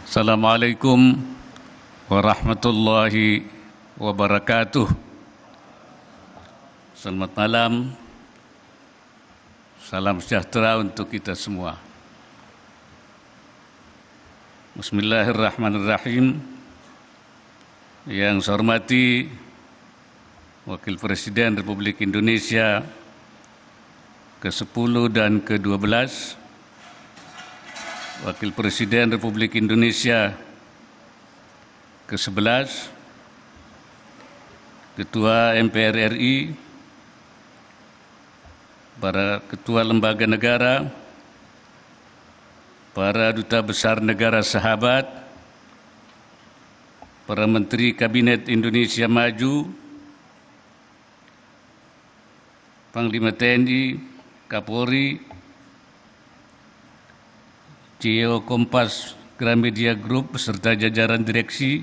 Assalamualaikum warahmatullahi wabarakatuh. Selamat malam, salam sejahtera untuk kita semua. Bismillahirrahmanirrahim. Yang saya hormati Wakil Presiden Republik Indonesia ke-10 dan ke-12, Wakil Presiden Republik Indonesia ke-11, Ketua MPR RI, para Ketua Lembaga Negara, para Duta Besar Negara Sahabat, para Menteri Kabinet Indonesia Maju, Panglima TNI, Kapolri, CEO Kompas Gramedia Group beserta jajaran direksi,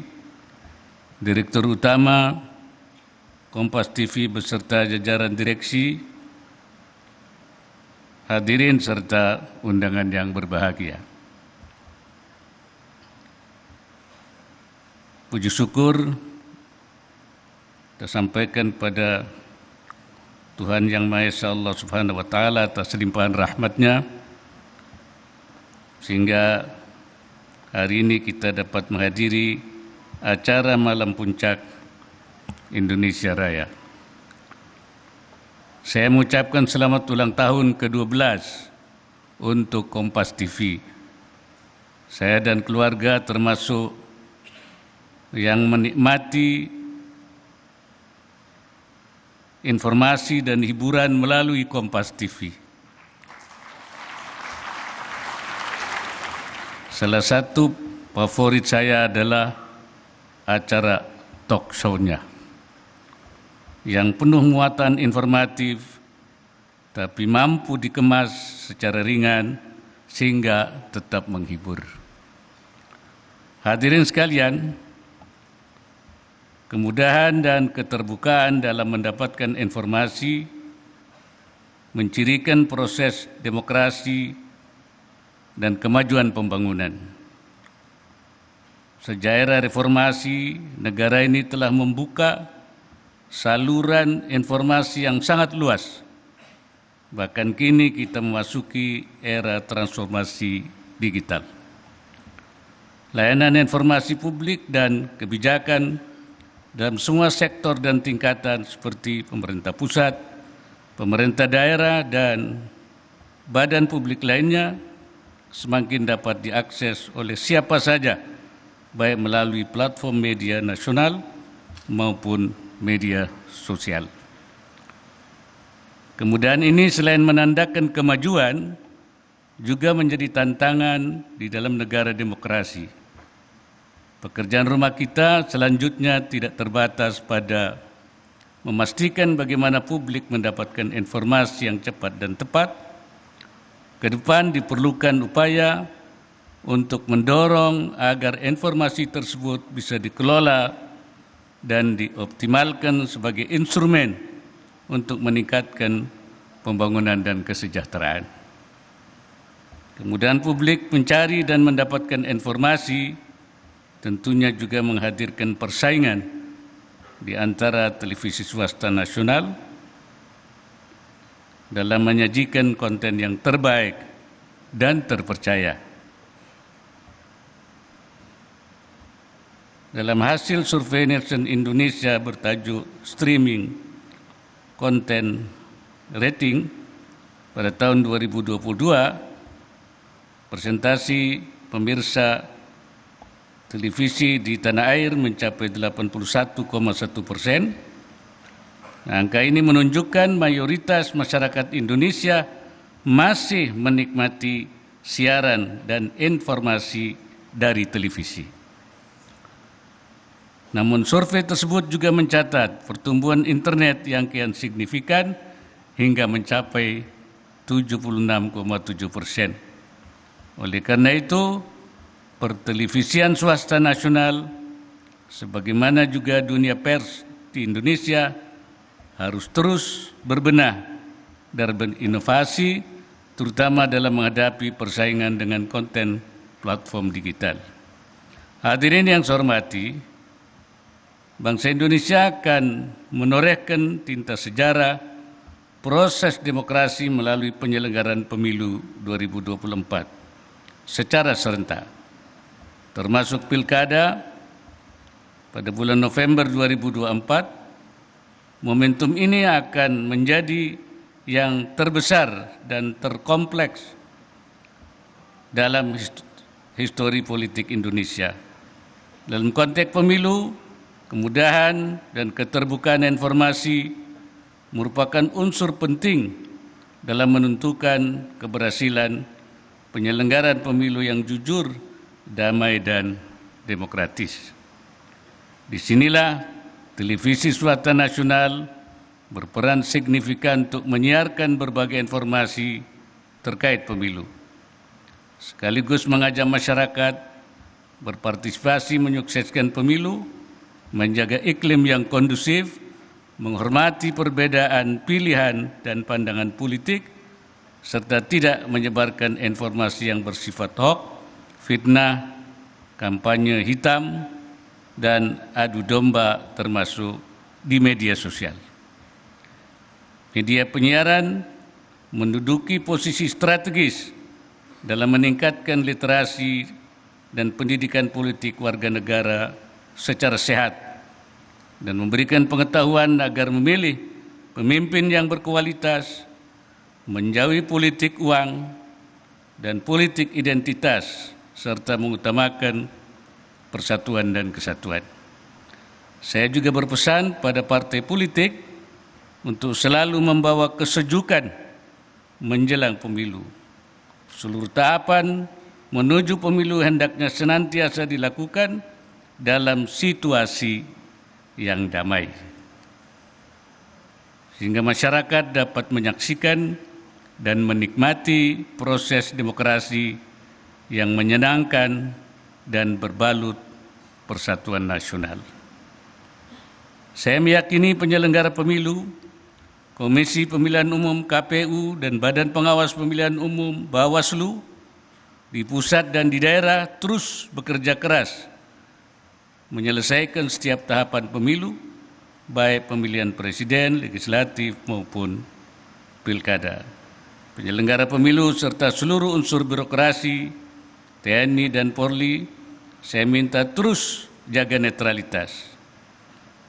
Direktur Utama Kompas TV beserta jajaran direksi, hadirin serta undangan yang berbahagia. Puji syukur kita sampaikan pada Tuhan Yang Maha Esa Allah Subhanahu wa Ta'ala atas limpahan rahmat-Nya, sehingga hari ini kita dapat menghadiri acara Malam Puncak Indonesia Raya. Saya mengucapkan selamat ulang tahun ke-12 untuk Kompas TV. Saya dan keluarga termasuk yang menikmati informasi dan hiburan melalui Kompas TV. Salah satu favorit saya adalah acara talk show-nya yang penuh muatan informatif tapi mampu dikemas secara ringan sehingga tetap menghibur. Hadirin sekalian, kemudahan dan keterbukaan dalam mendapatkan informasi mencirikan proses demokrasi dan kemajuan pembangunan. Sejak era reformasi, negara ini telah membuka saluran informasi yang sangat luas. Bahkan kini kita memasuki era transformasi digital. Layanan informasi publik dan kebijakan dalam semua sektor dan tingkatan seperti pemerintah pusat, pemerintah daerah, dan badan publik lainnya semakin dapat diakses oleh siapa saja, baik melalui platform media nasional maupun media sosial. Kemudahan ini selain menandakan kemajuan, juga menjadi tantangan di dalam negara demokrasi. Pekerjaan rumah kita selanjutnya tidak terbatas pada memastikan bagaimana publik mendapatkan informasi yang cepat dan tepat. Ke depan diperlukan upaya untuk mendorong agar informasi tersebut bisa dikelola dan dioptimalkan sebagai instrumen untuk meningkatkan pembangunan dan kesejahteraan. Kemudahan publik mencari dan mendapatkan informasi tentunya juga menghadirkan persaingan di antara televisi swasta nasional dalam menyajikan konten yang terbaik dan terpercaya. Dalam hasil survei Nielsen Indonesia bertajuk Streaming Content Rating pada tahun 2022, presentasi pemirsa televisi di tanah air mencapai 81,1%. Angka ini menunjukkan mayoritas masyarakat Indonesia masih menikmati siaran dan informasi dari televisi. Namun survei tersebut juga mencatat pertumbuhan internet yang kian signifikan hingga mencapai 76,7%. Oleh karena itu, pertelevisian swasta nasional, sebagaimana juga dunia pers di Indonesia, harus terus berbenah dan berinovasi terutama dalam menghadapi persaingan dengan konten platform digital. Hadirin yang saya hormati, bangsa Indonesia akan menorehkan tinta sejarah proses demokrasi melalui penyelenggaraan pemilu 2024 secara serentak, termasuk pilkada pada bulan November 2024. Momentum ini akan menjadi yang terbesar dan terkompleks dalam histori politik Indonesia. Dalam konteks pemilu, kemudahan dan keterbukaan informasi merupakan unsur penting dalam menentukan keberhasilan penyelenggaraan pemilu yang jujur, damai, dan demokratis. Disinilah televisi swasta nasional berperan signifikan untuk menyiarkan berbagai informasi terkait pemilu, sekaligus mengajak masyarakat berpartisipasi menyukseskan pemilu, menjaga iklim yang kondusif, menghormati perbedaan pilihan dan pandangan politik, serta tidak menyebarkan informasi yang bersifat hoax, fitnah, kampanye hitam, dan adu domba termasuk di media sosial. Media penyiaran menduduki posisi strategis dalam meningkatkan literasi dan pendidikan politik warga negara secara sehat dan memberikan pengetahuan agar memilih pemimpin yang berkualitas, menjauhi politik uang dan politik identitas, serta mengutamakan persatuan dan kesatuan. Saya juga berpesan pada partai politik untuk selalu membawa kesejukan menjelang pemilu. Seluruh tahapan menuju pemilu hendaknya senantiasa dilakukan dalam situasi yang damai, sehingga masyarakat dapat menyaksikan dan menikmati proses demokrasi yang menyenangkan dan berbalut persatuan nasional. Saya meyakini penyelenggara pemilu, Komisi Pemilihan Umum KPU dan Badan Pengawas Pemilihan Umum Bawaslu di pusat dan di daerah terus bekerja keras menyelesaikan setiap tahapan pemilu, baik pemilihan presiden, legislatif maupun pilkada. Penyelenggara pemilu serta seluruh unsur birokrasi, TNI dan Polri, saya minta terus jaga netralitas.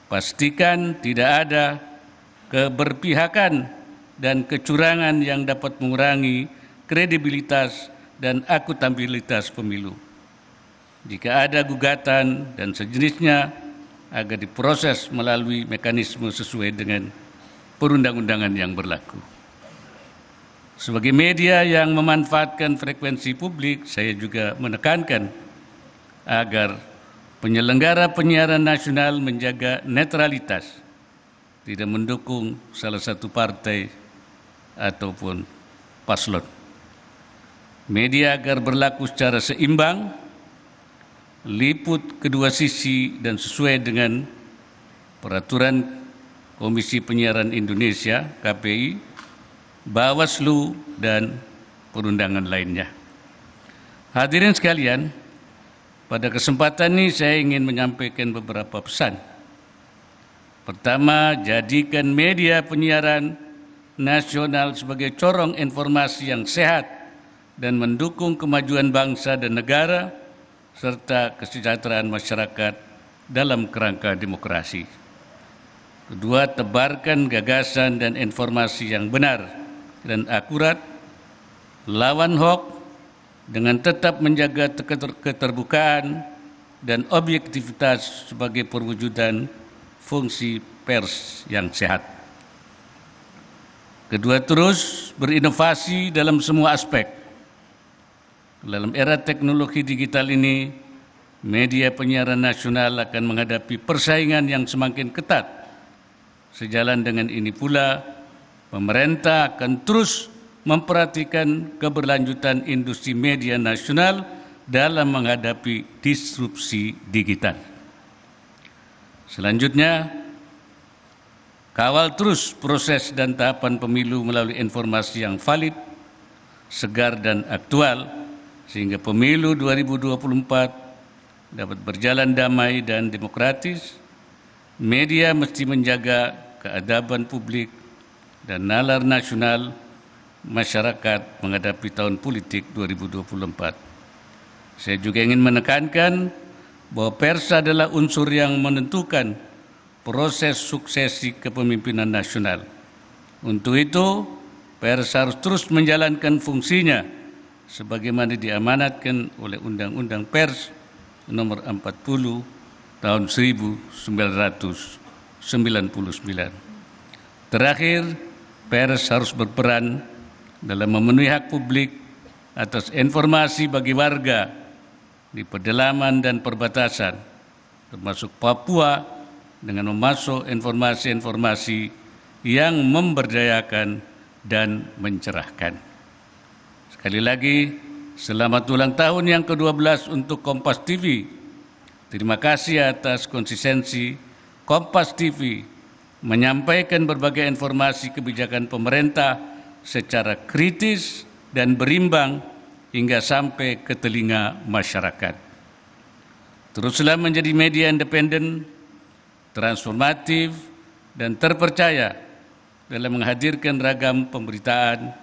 Pastikan tidak ada keberpihakan dan kecurangan yang dapat mengurangi kredibilitas dan akuntabilitas pemilu. Jika ada gugatan dan sejenisnya, agar diproses melalui mekanisme sesuai dengan perundang-undangan yang berlaku. Sebagai media yang memanfaatkan frekuensi publik, saya juga menekankan agar penyelenggara penyiaran nasional menjaga netralitas, tidak mendukung salah satu partai ataupun paslon. Media agar berlaku secara seimbang, liput kedua sisi dan sesuai dengan peraturan Komisi Penyiaran Indonesia (KPI), Bawaslu, dan perundangan lainnya. Hadirin sekalian, pada kesempatan ini saya ingin menyampaikan beberapa pesan. Pertama, jadikan media penyiaran nasional sebagai corong informasi yang sehat dan mendukung kemajuan bangsa dan negara serta kesejahteraan masyarakat dalam kerangka demokrasi. Kedua, tebarkan gagasan dan informasi yang benar dan akurat, lawan hoax dengan tetap menjaga keterbukaan dan objektivitas sebagai perwujudan fungsi pers yang sehat. Kedua, terus berinovasi dalam semua aspek. Dalam era teknologi digital ini, media penyiaran nasional akan menghadapi persaingan yang semakin ketat. Sejalan dengan ini pula, pemerintah akan terus memperhatikan keberlanjutan industri media nasional dalam menghadapi disrupsi digital. Selanjutnya, kawal terus proses dan tahapan pemilu melalui informasi yang valid, segar dan aktual, sehingga pemilu 2024 dapat berjalan damai dan demokratis. Media mesti menjaga keadaban publik dan nalar nasional masyarakat menghadapi tahun politik 2024. Saya juga ingin menekankan bahwa pers adalah unsur yang menentukan proses suksesi kepemimpinan nasional. Untuk itu, pers harus terus menjalankan fungsinya sebagaimana diamanatkan oleh Undang-Undang Pers Nomor 40 Tahun 1999. Terakhir, pers harus berperan dalam memenuhi hak publik atas informasi bagi warga di pedalaman dan perbatasan, termasuk Papua, dengan memasuk informasi-informasi yang memberdayakan dan mencerahkan. Sekali lagi, selamat ulang tahun yang ke-12 untuk Kompas TV. Terima kasih atas konsistensi Kompas TV menyampaikan berbagai informasi kebijakan pemerintah secara kritis dan berimbang hingga sampai ke telinga masyarakat. Teruslah menjadi media independen, transformatif, dan terpercaya dalam menghadirkan ragam pemberitaan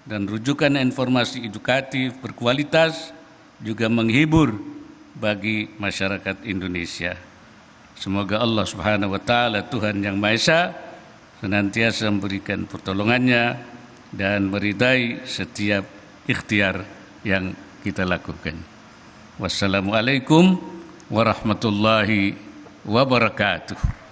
dan rujukan informasi edukatif berkualitas, juga menghibur bagi masyarakat Indonesia. Semoga Allah Subhanahu wa Ta'ala, Tuhan Yang Maha Esa, senantiasa memberikan pertolongannya dan meridai setiap ikhtiar yang kita lakukan. Wassalamualaikum warahmatullahi wabarakatuh.